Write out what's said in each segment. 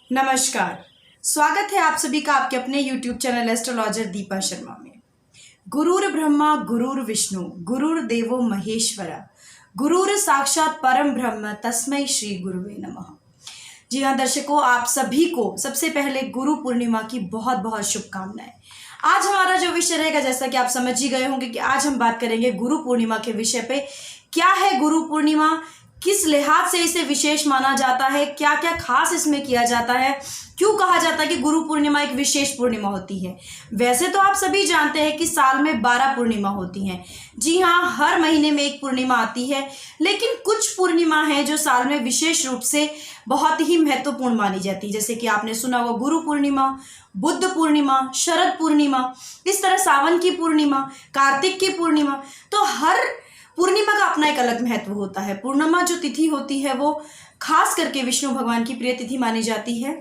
नमस्कार। स्वागत है आप सभी का आपके अपने YouTube channel astrologer Deepa Sharma में। गुरुर ब्रह्मा गुरुर विष्णु गुरुर देवो महेश्वरा गुरुर साक्षात परम ब्रह्म तस्मै श्री गुरुवे नमः। जी हाँ दर्शकों, आप सभी को सबसे पहले गुरु पूर्णिमा की बहुत बहुत शुभकामनाएं। आज हमारा जो विषय रहेगा, जैसा कि आप समझ ही गए होंगे कि आज हम बात करेंगे गुरु पूर्णिमा के विषय पे। क्या है गुरु पूर्णिमा, किस लिहाज से इसे विशेष माना जाता है, क्या क्या खास इसमें किया जाता है, क्यों कहा जाता है कि गुरु पूर्णिमा एक विशेष पूर्णिमा होती है। वैसे तो आप सभी जानते हैं कि साल में 12 पूर्णिमा होती हैं। जी हाँ, हर महीने में एक पूर्णिमा आती है, लेकिन कुछ पूर्णिमा है जो साल में विशेष रूप से बहुत ही महत्वपूर्ण मानी जाती है। जैसे कि आपने सुना होगा गुरु पूर्णिमा, बुद्ध पूर्णिमा, शरद पूर्णिमा, इस तरह सावन की पूर्णिमा, कार्तिक की पूर्णिमा। तो हर पूर्णिमा का अपना एक अलग महत्व होता है। पूर्णिमा जो तिथि होती है वो खास करके विष्णु भगवान की प्रिय तिथि मानी जाती है।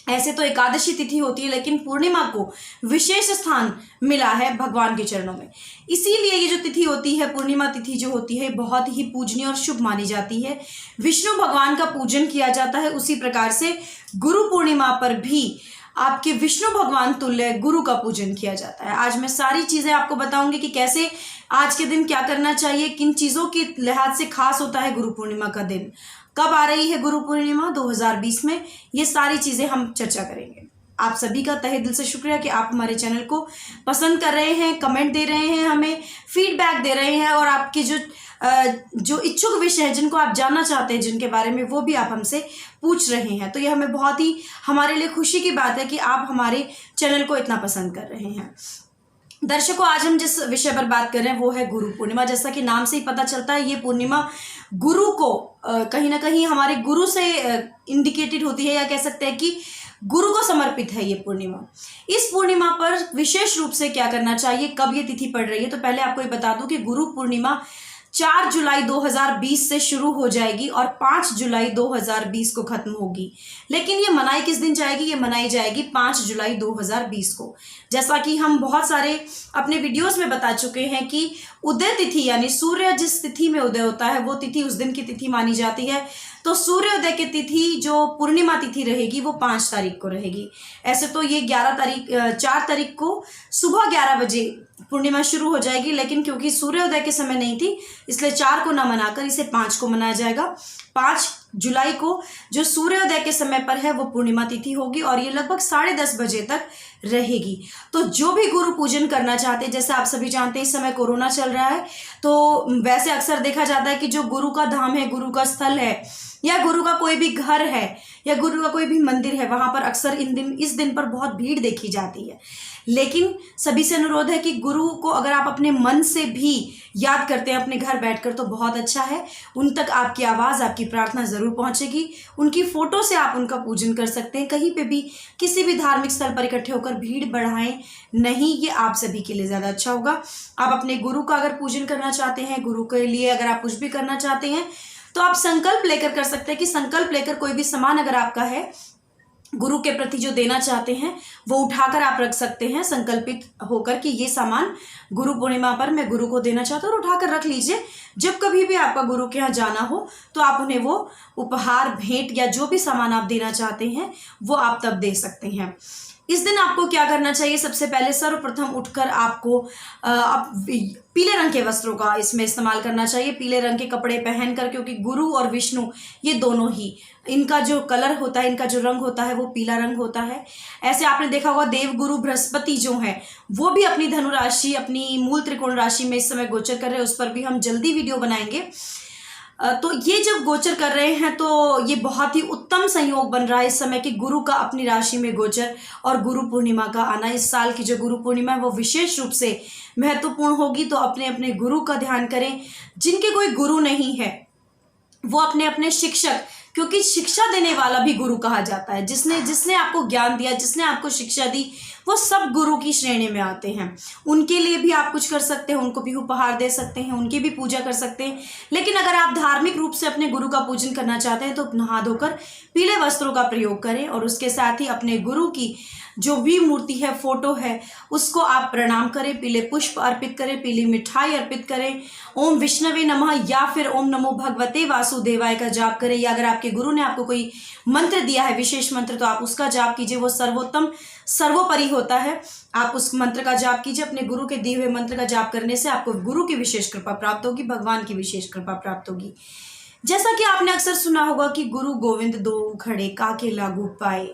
ऐसे तो एकादशी तिथि होती है, लेकिन पूर्णिमा को विशेष स्थान मिला है भगवान के चरणों में। इसीलिए ये जो तिथि होती है, पूर्णिमा तिथि जो होती है, बहुत ही पूजनीय और शुभ मानी जाती है। विष्णु भगवान का पूजन किया जाता है। उसी प्रकार से गुरु पूर्णिमा पर भी आपके विष्णु भगवान तुल्य गुरु का पूजन किया जाता है। आज मैं सारी चीजें आपको बताऊंगी कि कैसे आज के दिन क्या करना चाहिए, किन चीजों के लिहाज से खास होता है गुरु पूर्णिमा का दिन, कब आ रही है गुरु पूर्णिमा 2020 में, ये सारी चीजें हम चर्चा करेंगे। आप सभी का तहे दिल से शुक्रिया कि आप हमारे चैनल को पसंद कर रहे हैं, कमेंट दे रहे हैं, हमें फीडबैक दे रहे हैं, और आपके जो इच्छुक विषय हैं, जिनको आप जानना चाहते हैं, जिनके बारे में, वो भी आप हमसे पूछ रहे हैं। तो ये हमें बहुत ही हमारे लिए खुशी की बात है कि आप हमारे चैनल को इतना पसंद कर रहे हैं। दर्शकों, आज हम जिस विषय पर बात कर रहे हैं वो है गुरु पूर्णिमा। जैसा कि नाम से ही पता चलता है, ये पूर्णिमा गुरु को कहीं ना कहीं हमारे गुरु से इंडिकेटेड होती है, या कह सकते हैं कि गुरु को समर्पित है ये पूर्णिमा। इस पूर्णिमा पर विशेष रूप से क्या करना चाहिए, कब ये तिथि पड़ रही है, तो पहले आपको ये बता दूं कि गुरु पूर्णिमा 4 जुलाई 2020 से शुरू हो जाएगी और 5 जुलाई 2020 को खत्म होगी। लेकिन ये मनाई किस दिन जाएगी, ये मनाई जाएगी 5 जुलाई 2020 को। जैसा कि हम बहुत सारे अपने वीडियोस में बता चुके हैं कि उदय तिथि यानी सूर्य जिस तिथि में उदय होता है वो तिथि उस दिन की तिथि मानी जाती है। तो सूर्योदय की तिथि जो पूर्णिमा तिथि रहेगी वो 5 तारीख को रहेगी। ऐसे तो ये 4 तारीख को सुबह 11 बजे पूर्णिमा शुरू हो जाएगी, लेकिन क्योंकि सूर्योदय के समय नहीं थी, इसलिए 4 को न मनाकर इसे 5 को मनाया जाएगा। 5 जुलाई को जो सूर्योदय के समय पर है वो पूर्णिमा तिथि होगी, और ये लगभग 10:30 बजे तक रहेगी। तो जो भी गुरु पूजन करना चाहते हैं, जैसे आप सभी जानते हैं इस समय कोरोना चल रहा है, तो वैसे अक्सर देखा जाता है कि जो गुरु का धाम है, गुरु का स्थल है, या गुरु का कोई भी घर है, या गुरु का कोई भी मंदिर है, वहां पर अक्सर इस दिन पर बहुत भीड़ देखी जाती है। लेकिन सभी से अनुरोध है कि गुरु को अगर आप अपने मन से भी याद करते हैं अपने घर बैठकर तो बहुत अच्छा है। उन तक आपकी आवाज़, आपकी प्रार्थना ज़रूर पहुंचेगी। उनकी फ़ोटो से आप उनका पूजन कर सकते हैं। कहीं पे भी किसी भी धार्मिक स्थल पर इकट्ठे होकर भीड़ बढ़ाएं नहीं, ये आप सभी के लिए ज़्यादा अच्छा होगा। आप अपने गुरु का अगर पूजन करना चाहते हैं, गुरु के लिए अगर आप कुछ भी करना चाहते हैं, तो आप संकल्प लेकर कर सकते हैं कि संकल्प लेकर कोई भी सामान अगर आपका है गुरु के प्रति जो देना चाहते हैं वो उठाकर आप रख सकते हैं, संकल्पित होकर कि ये सामान गुरु पूर्णिमा पर मैं गुरु को देना चाहता हूँ, और उठाकर रख लीजिए। जब कभी भी आपका गुरु के यहाँ जाना हो तो आप उन्हें वो उपहार, भेंट या जो भी सामान आप देना चाहते हैं वो आप तब दे सकते हैं। इस दिन आपको क्या करना चाहिए, सबसे पहले सर्वप्रथम उठकर आपको पीले रंग के वस्त्रों का इसमें इस्तेमाल करना चाहिए। पीले रंग के कपड़े पहनकर, क्योंकि गुरु और विष्णु ये दोनों ही, इनका जो कलर होता है, इनका जो रंग होता है वो पीला रंग होता है। ऐसे आपने देखा होगा देवगुरु बृहस्पति जो है वो भी अपनी धनु राशि, अपनी मूल त्रिकोण राशि में इस समय गोचर कर रहे हैं। उस पर भी हम जल्दी वीडियो बनाएंगे। तो ये जब गोचर कर रहे हैं तो ये बहुत ही उत्तम संयोग बन रहा है इस समय कि गुरु का अपनी राशि में गोचर और गुरु पूर्णिमा का आना। इस साल की जो गुरु पूर्णिमा है वो विशेष रूप से महत्वपूर्ण होगी। तो अपने अपने गुरु का ध्यान करें। जिनके कोई गुरु नहीं है वो अपने अपने शिक्षक, क्योंकि शिक्षा देने वाला भी गुरु कहा जाता है, जिसने आपको ज्ञान दिया, जिसने आपको शिक्षा दी, वो सब गुरु की श्रेणी में आते हैं। उनके लिए भी आप कुछ कर सकते हैं, उनको भी उपहार दे सकते हैं, उनकी भी पूजा कर सकते हैं। लेकिन अगर आप धार्मिक रूप से अपने गुरु का पूजन करना चाहते हैं तो नहा धोकर पीले वस्त्रों का प्रयोग करें और उसके साथ ही अपने गुरु की जो भी मूर्ति है, फोटो है, उसको आप प्रणाम करें, पीले पुष्प अर्पित करें, पीली मिठाई अर्पित करें, ओम विष्णवे नमः या फिर ओम नमो भगवते वासुदेवाय का जाप करें। या अगर आपके गुरु ने आपको कोई मंत्र दिया है, विशेष मंत्र, तो आप उसका जाप कीजिए। वो सर्वोत्तम सर्वोपरि होता है। आप उस मंत्र का जाप कीजिए। अपने गुरु के दिए हुए मंत्र का जाप करने से आपको गुरु की विशेष कृपा प्राप्त होगी, भगवान की विशेष कृपा प्राप्त होगी। जैसा कि आपने अक्सर सुना होगा कि गुरु गोविंद दो खड़े काके लागू पाए,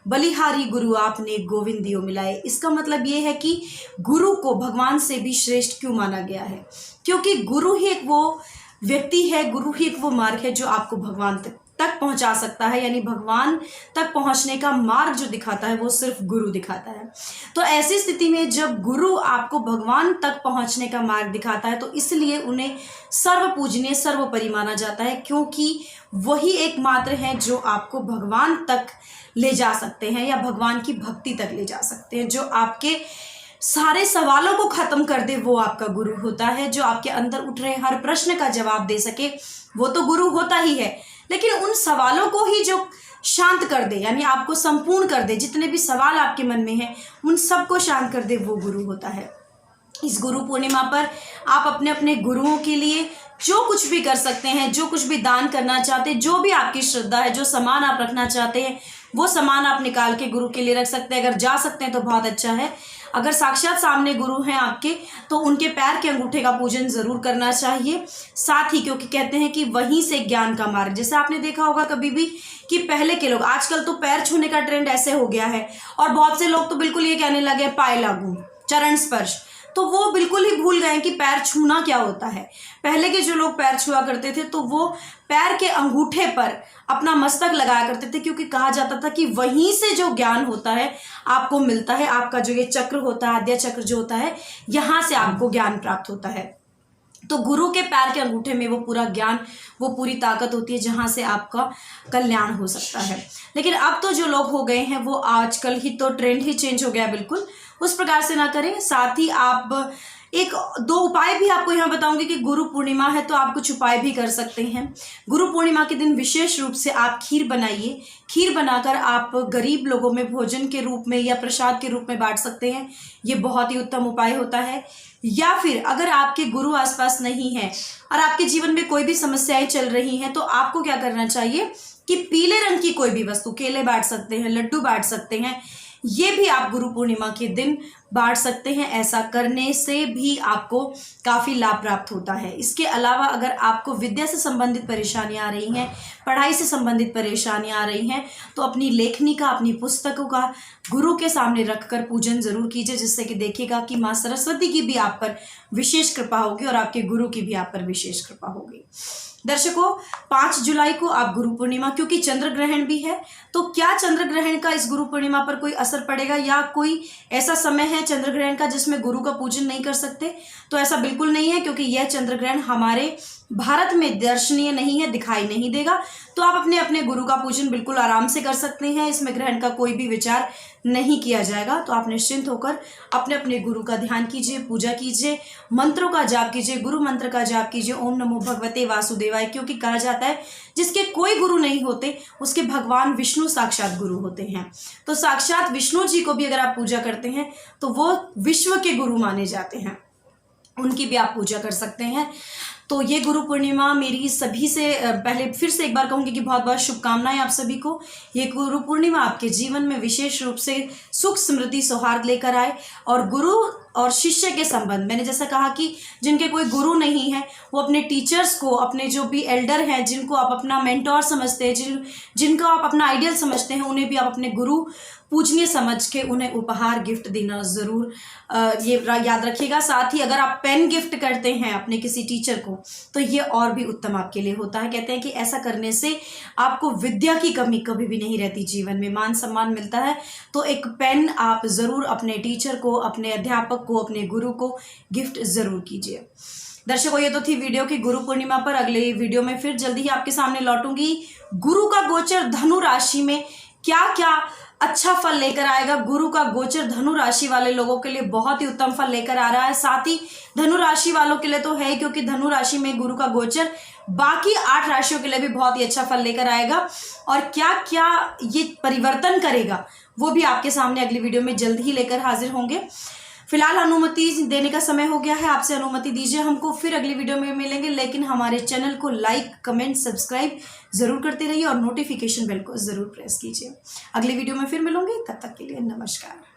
बलिहारी गुरु आपने गोविंद दियो मिलाए। इसका मतलब ये है कि गुरु को भगवान से भी श्रेष्ठ क्यों माना गया है? क्योंकि गुरु ही एक वो व्यक्ति है, गुरु ही एक वो मार्ग है जो आपको भगवान तक पहुंचा सकता है। यानी भगवान तक पहुंचने का मार्ग जो दिखाता है वो सिर्फ गुरु दिखाता है। तो ऐसी स्थिति में जब गुरु आपको भगवान तक पहुंचने का मार्ग दिखाता है तो इसलिए उन्हें सर्व पूजनीय सर्वोपरि माना जाता है, क्योंकि वही एकमात्र है जो आपको भगवान तक ले जा सकते हैं या भगवान की भक्ति तक ले जा सकते हैं। जो आपके सारे सवालों को खत्म कर दे वो आपका गुरु होता है। जो आपके अंदर उठ रहे हर प्रश्न का जवाब दे सके वो तो गुरु होता ही है, लेकिन उन सवालों को ही जो शांत कर दे, यानी आपको संपूर्ण कर दे, जितने भी सवाल आपके मन में हैं उन सबको शांत कर दे, वो गुरु होता है। इस गुरु पूर्णिमा पर आप अपने अपने गुरुओं के लिए जो कुछ भी कर सकते हैं, जो कुछ भी दान करना चाहते हैं, जो भी आपकी श्रद्धा है, जो सामान आप रखना चाहते हैं वो सामान आप निकाल के गुरु के लिए रख सकते हैं। अगर जा सकते हैं तो बहुत अच्छा है। अगर साक्षात सामने गुरु हैं आपके तो उनके पैर के अंगूठे का पूजन जरूर करना चाहिए साथ ही, क्योंकि कहते हैं कि वहीं से ज्ञान का मार्ग। जैसे आपने देखा होगा कभी भी कि पहले के लोग, आजकल तो पैर छूने का ट्रेंड ऐसे हो गया है और बहुत से लोग तो बिल्कुल ये कहने लगे पाए लागू, चरण स्पर्श, तो वो बिल्कुल ही भूल गए कि पैर छूना क्या होता है। पहले के जो लोग पैर छुआ करते थे तो वो पैर के अंगूठे पर अपना मस्तक लगाया करते थे, क्योंकि कहा जाता था कि वहीं से जो ज्ञान होता है आपको मिलता है। आपका जो ये चक्र होता है, आद्या चक्र जो होता है, यहाँ से आपको ज्ञान प्राप्त होता है। तो गुरु के पैर के अंगूठे में वो पूरा ज्ञान, वो पूरी ताकत होती है जहाँ से आपका कल्याण हो सकता है। लेकिन अब तो जो लोग हो गए हैं वो आजकल ही तो ट्रेंड ही चेंज हो गया, बिल्कुल उस प्रकार से ना करें। साथ ही आप एक दो उपाय भी आपको यहाँ बताऊंगी कि गुरु पूर्णिमा है तो आप कुछ उपाय भी कर सकते हैं। गुरु पूर्णिमा के दिन विशेष रूप से आप खीर बनाइए। खीर बनाकर आप गरीब लोगों में भोजन के रूप में या प्रसाद के रूप में बांट सकते हैं। ये बहुत ही उत्तम उपाय होता है। या फिर अगर आपके गुरु आसपास नहीं है और आपके जीवन में कोई भी समस्याएं चल रही हैं तो आपको क्या करना चाहिए कि पीले रंग की कोई भी वस्तु, केले बांट सकते हैं, लड्डू बांट सकते हैं, ये भी आप गुरु पूर्णिमा के दिन बांट सकते हैं। ऐसा करने से भी आपको काफ़ी लाभ प्राप्त होता है। इसके अलावा अगर आपको विद्या से संबंधित परेशानियां आ रही हैं, पढ़ाई से संबंधित परेशानियां आ रही हैं, तो अपनी लेखनी का, अपनी पुस्तकों का गुरु के सामने रखकर पूजन जरूर कीजिए, जिससे कि देखिएगा कि माँ सरस्वती की भी आप पर विशेष कृपा होगी और आपके गुरु की भी आप पर विशेष कृपा होगी। दर्शकों, 5 जुलाई को आप गुरु पूर्णिमा, क्योंकि चंद्र ग्रहण भी है, तो क्या चंद्र ग्रहण का इस गुरु पूर्णिमा पर कोई असर पड़ेगा या कोई ऐसा समय है चंद्र ग्रहण का जिसमें गुरु का पूजन नहीं कर सकते? तो ऐसा बिल्कुल नहीं है, क्योंकि यह चंद्र ग्रहण हमारे भारत में दर्शनीय नहीं है, दिखाई नहीं देगा। तो आप अपने अपने गुरु का पूजन बिल्कुल आराम से कर सकते हैं। इसमें ग्रहण का कोई भी विचार नहीं किया जाएगा। तो आप निश्चिंत होकर अपने अपने गुरु का ध्यान कीजिए, पूजा कीजिए, मंत्रों का जाप कीजिए, गुरु मंत्र का जाप कीजिए, ओम नमो भगवते वासुदेवाय, क्योंकि कहा जाता है जिसके कोई गुरु नहीं होते उसके भगवान विष्णु साक्षात गुरु होते हैं। तो साक्षात विष्णु जी को भी अगर आप पूजा करते हैं तो वो विश्व के गुरु माने जाते हैं, उनकी भी आप पूजा कर सकते हैं। तो ये गुरु पूर्णिमा मेरी सभी से पहले फिर से एक बार कहूँगी कि बहुत बहुत शुभकामनाएं आप सभी को। ये गुरु पूर्णिमा आपके जीवन में विशेष रूप से सुख, समृद्धि, सौहार्द लेकर आए। और गुरु और शिष्य के संबंध, मैंने जैसा कहा कि जिनके कोई गुरु नहीं है वो अपने टीचर्स को, अपने जो भी एल्डर हैं जिनको आप अपना मेंटोर समझते हैं, जिनको आप अपना आइडियल समझते हैं, उन्हें भी आप अपने गुरु पूजनीय समझ के उन्हें उपहार गिफ्ट देना ज़रूर ये याद रखिएगा। साथ ही अगर आप पेन गिफ्ट करते हैं अपने किसी टीचर को तो ये और भी उत्तम आपके लिए होता है। कहते हैं कि ऐसा करने से आपको विद्या की कमी कभी भी नहीं रहती, जीवन में मान सम्मान मिलता है। तो एक पेन आप ज़रूर अपने टीचर को, अपने अध्यापक को, अपने गुरु को गिफ्ट ज़रूर कीजिए। दर्शकों, ये तो थी वीडियो की गुरु पूर्णिमा पर। अगले वीडियो में फिर जल्दी ही आपके सामने लौटूंगी। गुरु का गोचर धनु राशि में क्या क्या अच्छा फल लेकर आएगा। गुरु का गोचर धनु राशि वाले लोगों के लिए बहुत ही उत्तम फल लेकर आ रहा है। साथ ही धनु राशि वालों के लिए तो है, क्योंकि धनु राशि में गुरु का गोचर बाकी 8 राशियों के लिए भी बहुत ही अच्छा फल लेकर आएगा। और क्या क्या ये परिवर्तन करेगा वो भी आपके सामने अगली वीडियो में जल्द ही लेकर हाजिर होंगे। फिलहाल अनुमति देने का समय हो गया है, आपसे अनुमति दीजिए। हमको फिर अगली वीडियो में मिलेंगे, लेकिन हमारे चैनल को लाइक, कमेंट, सब्सक्राइब जरूर करते रहिए और नोटिफिकेशन बेल को जरूर प्रेस कीजिए। अगली वीडियो में फिर मिलूंगी, तब तक के लिए नमस्कार।